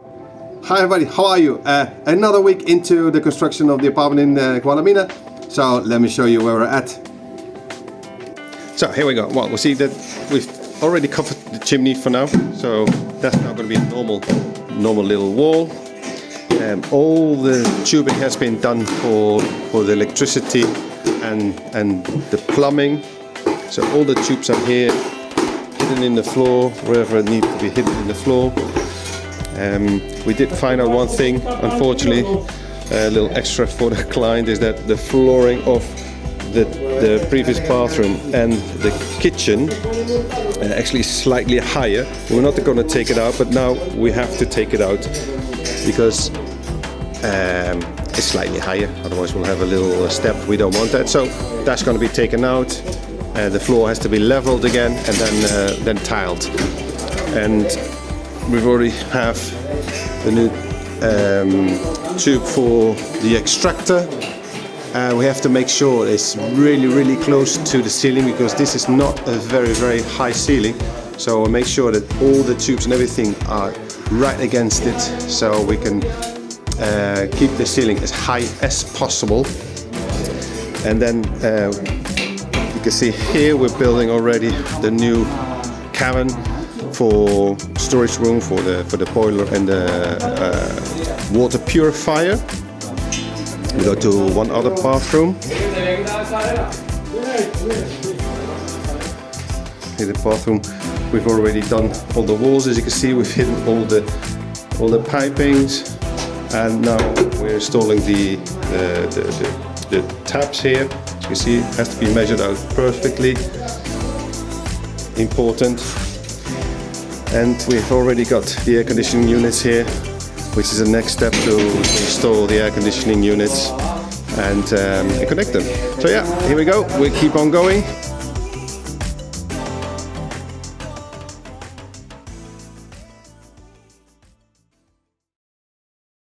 Hi everybody, how are you? Another week into the construction of the apartment in Guadalmina. So let me show you where we're at. So here we go. Well, we see that we've already covered the chimney for now. So that's now going to be a normal little wall. All the tubing has been done for the electricity and the plumbing. So all the tubes are here, hidden in the floor, wherever it needs to be hidden in the floor. We did find out one thing, unfortunately, a little extra for the client, is that the flooring of the previous bathroom and the kitchen actually is slightly higher. We're not going to take it out, but now we have to take it out because it's slightly higher, otherwise we'll have a little step. We don't want that, so that's going to be taken out. The floor has to be leveled again and then tiled. And we've already have the new tube for the extractor. We have to make sure it's really close to the ceiling, because this is not a very high ceiling. So we'll make sure that all the tubes and everything are right against it, so we can keep the ceiling as high as possible. And then you can see here we're building already the new cabin for storage room for the boiler and the water purifier. We go to one other bathroom. Here the bathroom, we've already done all the walls. As you can see, we've hidden all the pipings, and now we're installing the taps here. As you can see, it has to be measured out perfectly. Important. And we've already got the air conditioning units here, which is the next step to install the air conditioning units and connect them. So yeah, here we go. We'll keep on going.